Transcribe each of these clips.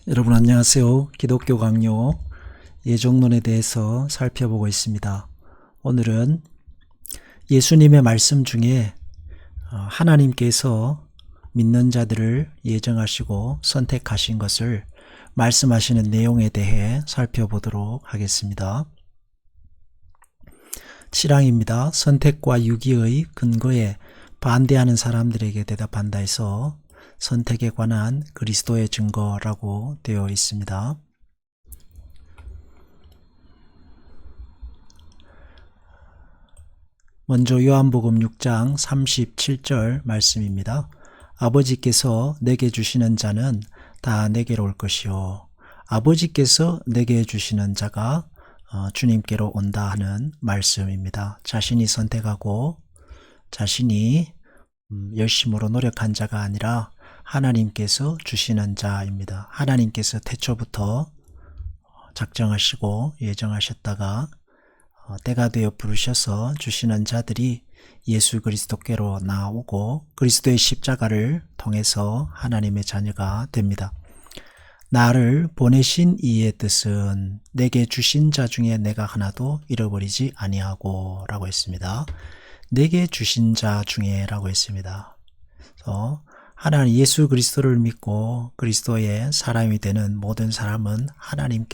여러분 안녕하세요. 기독교 강요 예정론에 대해서 살펴보고 있습니다. 오늘은 예수님의 말씀 중에 하나님께서 믿는 자들을 예정하시고 선택하신 것을 말씀하시는 내용에 대해 살펴보도록 하겠습니다. 7항입니다. 선택과 유기의 근거에 반대하는 사람들에게 대답한다 해서 선택에 관한 그리스도의 증거라고 되어 있습니다. 먼저 요한복음 6장 37절 말씀입니다. 아버지께서 내게 주시는 자는 다 내게로 올 것이요 아버지께서 내게 주시는 자가 주님께로 온다 하는 말씀입니다. 자신이 선택하고 자신이 열심으로 노력한 자가 아니라 하나님께서 주시는 자입니다. 하나님께서 태초부터 작정하시고 예정하셨다가 때가 되어 부르셔서 주시는 자들이 예수 그리스도께로 나오고 그리스도의 십자가를 통해서 하나님의 자녀가 됩니다. 나를 보내신 이의 뜻은 내게 주신 자 중에 내가 하나도 잃어버리지 아니하고 라고 했습니다. 내게 주신 자 중에 라고 했습니다. 그래서 하나님 예수 그리스도를 믿고 그리스도의 사람이 되는 모든 사람은 하나님의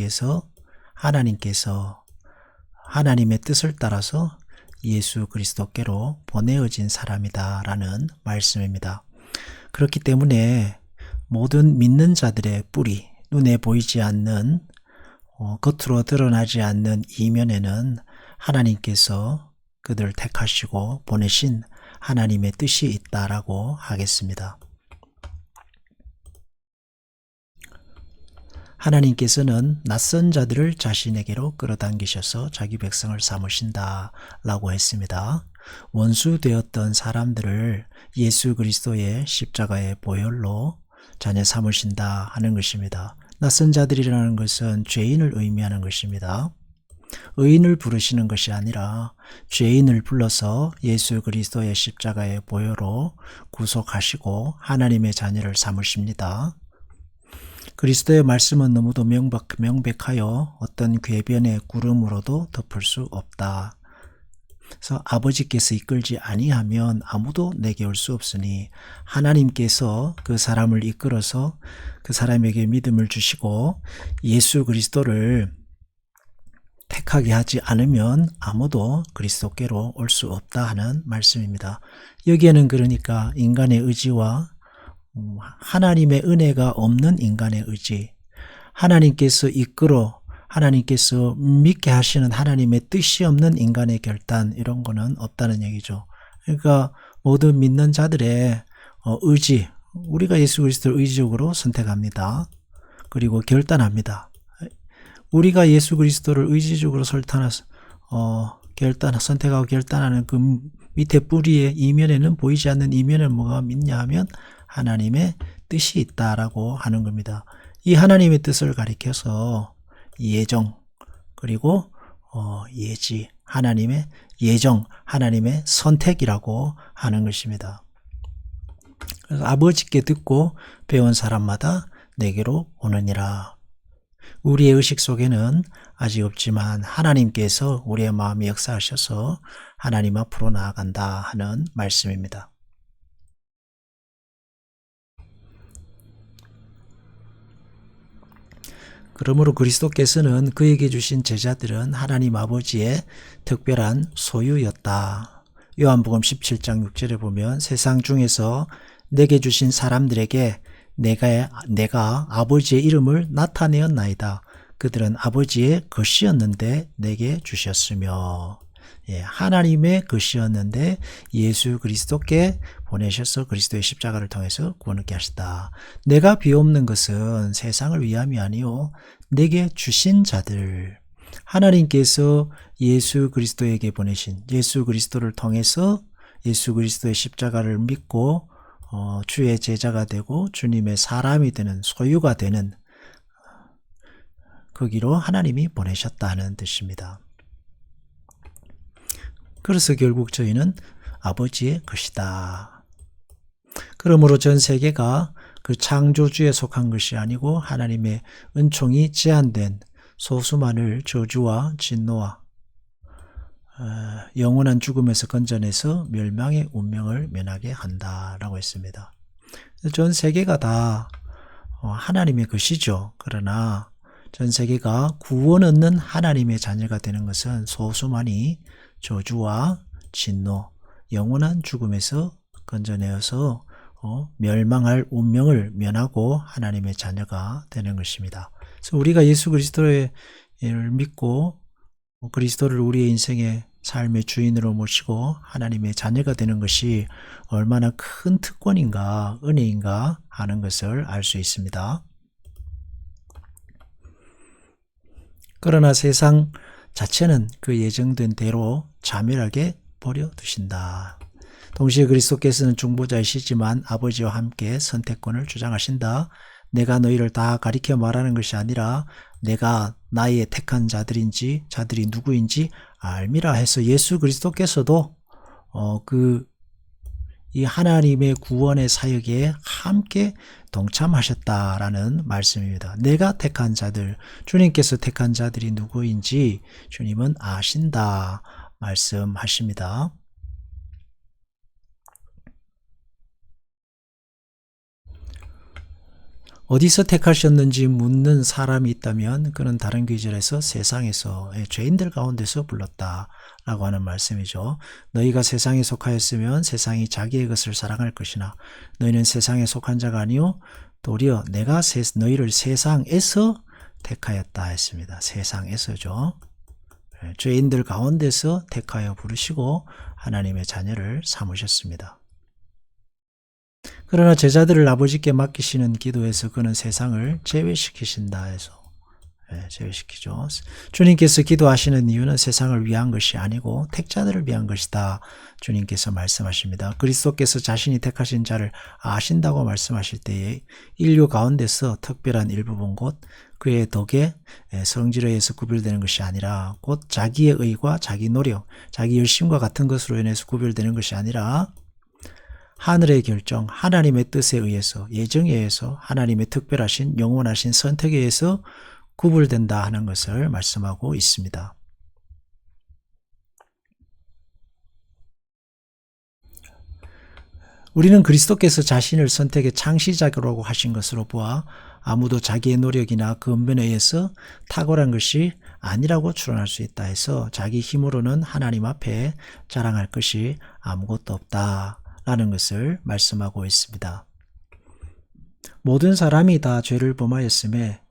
뜻을 따라서 예수 그리스도께로 보내어진 사람이다 라는 말씀입니다. 그렇기 때문에 모든 믿는 자들의 뿌리, 눈에 보이지 않는 겉으로 드러나지 않는 이면에는 하나님께서 그들을 택하시고 보내신 하나님의 뜻이 있다라고 하겠습니다. 하나님께서는 낯선 자들을 자신에게로 끌어당기셔서 자기 백성을 삼으신다 라고 했습니다. 원수되었던 사람들을 예수 그리스도의 십자가의 보혈로 자녀 삼으신다 하는 것입니다. 낯선 자들이라는 것은 죄인을 의미하는 것입니다. 의인을 부르시는 것이 아니라 죄인을 불러서 예수 그리스도의 십자가의 보혈로 구속하시고 하나님의 자녀를 삼으십니다. 그리스도의 말씀은 너무도 명백하여 어떤 궤변의 구름으로도 덮을 수 없다. 그래서 아버지께서 이끌지 아니하면 아무도 내게 올 수 없으니 하나님께서 그 사람을 이끌어서 그 사람에게 믿음을 주시고 예수 그리스도를 택하게 하지 않으면 아무도 그리스도께로 올 수 없다 하는 말씀입니다. 여기에는 그러니까 인간의 의지와 하나님의 은혜가 없는 인간의 의지, 하나님께서 하나님께서 믿게 하시는 하나님의 뜻이 없는 인간의 결단, 이런 거는 없다는 얘기죠. 그러니까 모든 믿는 자들의 의지, 우리가 예수 그리스도를 의지적으로 선택합니다. 그리고 결단합니다. 우리가 예수 그리스도를 의지적으로 선택하고 결단하는 그 밑에 뿌리의 이면에는 보이지 않는 이면에는 뭐가 있냐 하면 하나님의 뜻이 있다라고 하는 겁니다. 이 하나님의 뜻을 가리켜서 예정, 그리고 예지, 하나님의 예정, 하나님의 선택이라고 하는 것입니다. 그래서 아버지께 듣고 배운 사람마다 내게로 오느니라. 우리의 의식 속에는 아직 없지만 하나님께서 우리의 마음에 역사하셔서 하나님 앞으로 나아간다 하는 말씀입니다. 그러므로 그리스도께서는 그에게 주신 제자들은 하나님 아버지의 특별한 소유였다. 요한복음 17장 6절에 보면 세상 중에서 내게 주신 사람들에게 내가 아버지의 이름을 나타내었나이다. 그들은 아버지의 것이었는데 내게 주셨으며, 하나님의 것이었는데 예수 그리스도께 보내셔서 그리스도의 십자가를 통해서 구원을 얻게 하셨다. 내가 비옵는 것은 세상을 위함이 아니요 내게 주신 자들, 하나님께서 예수 그리스도에게 보내신 예수 그리스도를 통해서 예수 그리스도의 십자가를 믿고 주의 제자가 되고 주님의 사람이 되는, 소유가 되는 거기로 하나님이 보내셨다는 뜻입니다. 그래서 결국 저희는 아버지의 것이다. 그러므로 전 세계가 그 창조주에 속한 것이 아니고 하나님의 은총이 제한된 소수만을 저주와 진노와 영원한 죽음에서 건져내서 멸망의 운명을 면하게 한다라고 했습니다. 전 세계가 다 하나님의 것이죠. 그러나 전 세계가 구원 얻는 하나님의 자녀가 되는 것은 소수만이 저주와 진노, 영원한 죽음에서 건져내어서 멸망할 운명을 면하고 하나님의 자녀가 되는 것입니다. 그래서 우리가 예수 그리스도를 믿고 그리스도를 우리의 인생의 삶의 주인으로 모시고 하나님의 자녀가 되는 것이 얼마나 큰 특권인가, 은혜인가 하는 것을 알 수 있습니다. 그러나 세상 자체는 그 예정된 대로 자멸하게 버려두신다. 동시에 그리스도께서는 중보자이시지만 아버지와 함께 선택권을 주장하신다. 내가 너희를 다 가리켜 말하는 것이 아니라 내가 나의 택한 자들이 누구인지 알미라 해서 예수 그리스도께서도 이 하나님의 구원의 사역에 함께 동참하셨다라는 말씀입니다. 내가 택한 자들, 주님께서 택한 자들이 누구인지 주님은 아신다 말씀하십니다. 어디서 택하셨는지 묻는 사람이 있다면 그는 다른 구절에서 세상에서 죄인들 가운데서 불렀다라고 하는 말씀이죠. 너희가 세상에 속하였으면 세상이 자기의 것을 사랑할 것이나 너희는 세상에 속한 자가 아니요 도리어 내가 너희를 세상에서 택하였다 했습니다. 세상에서죠. 죄인들 가운데서 택하여 부르시고 하나님의 자녀를 삼으셨습니다. 그러나 제자들을 아버지께 맡기시는 기도에서 그는 세상을 제외시키신다 해서 제외시키죠. 주님께서 기도하시는 이유는 세상을 위한 것이 아니고 택자들을 위한 것이다. 주님께서 말씀하십니다. 그리스도께서 자신이 택하신 자를 아신다고 말씀하실 때에 인류 가운데서 특별한 일부분 곧 그의 덕에 성질에 의해서 구별되는 것이 아니라 곧 자기의 의와 자기 노력, 자기 열심과 같은 것으로 인해서 구별되는 것이 아니라 하늘의 결정, 하나님의 뜻에 의해서, 예정에 의해서 하나님의 특별하신 영원하신 선택에 의해서 구분된다 하는 것을 말씀하고 있습니다. 우리는 그리스도께서 자신을 선택의 창시자라고 하신 것으로 보아 아무도 자기의 노력이나 근면에 의해서 탁월한 것이 아니라고 추론할 수 있다 해서 자기 힘으로는 하나님 앞에 자랑할 것이 아무것도 없다 라는 것을 말씀하고 있습니다. 모든 사람이 다 죄를 범하였음에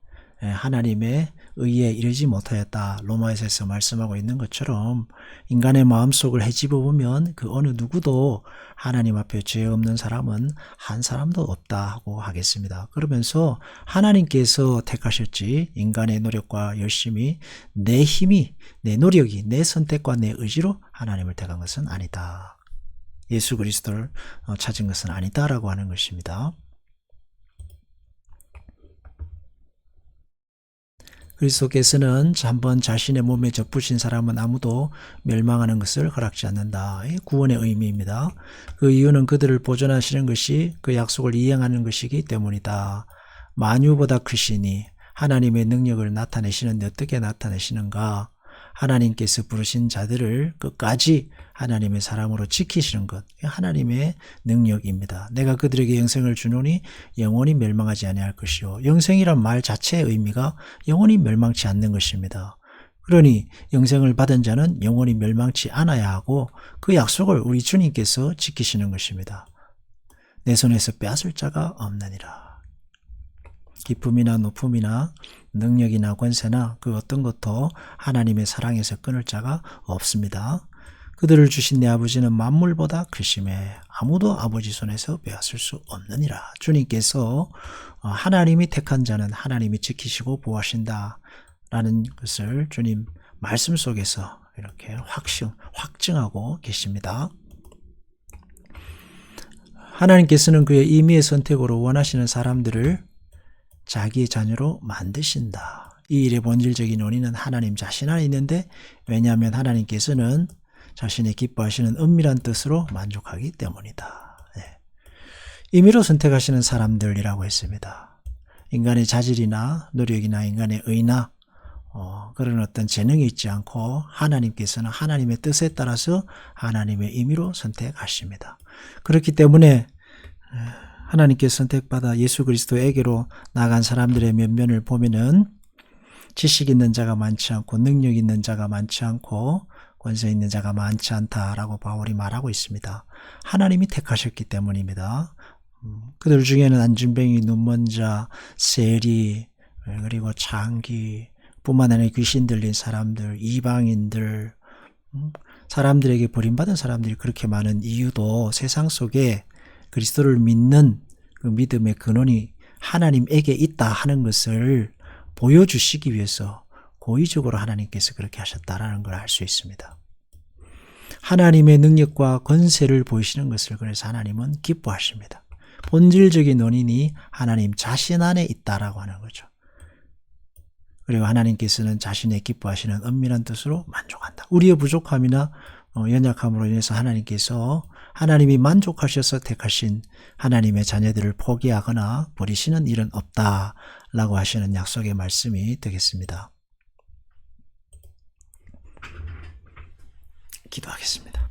하나님의 의에 이르지 못하였다. 로마에서 말씀하고 있는 것처럼 인간의 마음속을 헤집어 보면 그 어느 누구도 하나님 앞에 죄 없는 사람은 한 사람도 없다 하고 하겠습니다. 그러면서 하나님께서 택하셨지 인간의 노력과 열심이 내 힘이 내 노력이 내 선택과 내 의지로 하나님을 택한 것은 아니다. 예수 그리스도를 찾은 것은 아니다라고 하는 것입니다. 그리스도께서는 한번 자신의 몸에 접으신 사람은 아무도 멸망하는 것을 허락지 않는다. 구원의 의미입니다. 그 이유는 그들을 보존하시는 것이 그 약속을 이행하는 것이기 때문이다. 만유보다 크시니 하나님의 능력을 나타내시는데 어떻게 나타내시는가? 하나님께서 부르신 자들을 끝까지 하나님의 사람으로 지키시는 것, 하나님의 능력입니다. 내가 그들에게 영생을 주노니 영원히 멸망하지 아니할 것이요. 영생이란 말 자체의 의미가 영원히 멸망치 않는 것입니다. 그러니 영생을 받은 자는 영원히 멸망치 않아야 하고 그 약속을 우리 주님께서 지키시는 것입니다. 내 손에서 빼앗을 자가 없느니라. 기쁨이나 높음이나 능력이나 권세나 그 어떤 것도 하나님의 사랑에서 끊을 자가 없습니다. 그들을 주신 내 아버지는 만물보다 크심에 아무도 아버지 손에서 빼앗을 수 없느니라. 주님께서 하나님이 택한 자는 하나님이 지키시고 보호하신다 라는 것을 주님 말씀 속에서 이렇게 확증하고 계십니다. 하나님께서는 그의 임의의 선택으로 원하시는 사람들을 자기의 자녀로 만드신다. 이 일의 본질적인 원인은 하나님 자신 안에 있는데 왜냐하면 하나님께서는 자신의 기뻐하시는 은밀한 뜻으로 만족하기 때문이다. 임의로 선택하시는 사람들이라고 했습니다. 인간의 자질이나 노력이나 인간의 의나 그런 어떤 재능이 있지 않고 하나님께서는 하나님의 뜻에 따라서 하나님의 임의로 선택하십니다. 그렇기 때문에 하나님께 선택받아 예수 그리스도에게로 나간 사람들의 면면을 보면은 지식 있는 자가 많지 않고 능력 있는 자가 많지 않고 권세 있는 자가 많지 않다라고 바울이 말하고 있습니다. 하나님이 택하셨기 때문입니다. 그들 중에는 안진뱅이, 눈먼 자, 세리, 그리고 장기 뿐만 아니라 귀신 들린 사람들, 이방인들, 사람들에게 버림받은 사람들이 그렇게 많은 이유도 세상 속에 그리스도를 믿는 그 믿음의 근원이 하나님에게 있다 하는 것을 보여주시기 위해서 고의적으로 하나님께서 그렇게 하셨다라는 걸 알 수 있습니다. 하나님의 능력과 권세를 보이시는 것을 그래서 하나님은 기뻐하십니다. 본질적인 원인이 하나님 자신 안에 있다라고 하는 거죠. 그리고 하나님께서는 자신의 기뻐하시는 은밀한 뜻으로 만족한다. 우리의 부족함이나 연약함으로 인해서 하나님이 만족하셔서 택하신 하나님의 자녀들을 포기하거나 버리시는 일은 없다라고 하시는 약속의 말씀이 되겠습니다. 기도하겠습니다.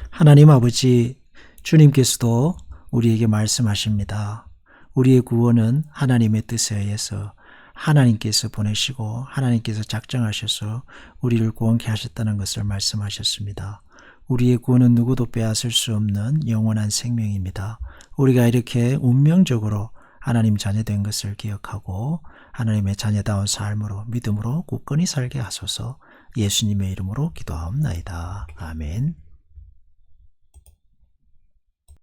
하나님 아버지, 주님께서도 우리에게 말씀하십니다. 우리의 구원은 하나님의 뜻에 의해서 하나님께서 보내시고 하나님께서 작정하셔서 우리를 구원케 하셨다는 것을 말씀하셨습니다. 우리의 구원은 누구도 빼앗을 수 없는 영원한 생명입니다. 우리가 이렇게 운명적으로 하나님 자녀된 것을 기억하고 하나님의 자녀다운 삶으로 믿음으로 굳건히 살게 하소서. 예수님의 이름으로 기도하옵나이다. 아멘.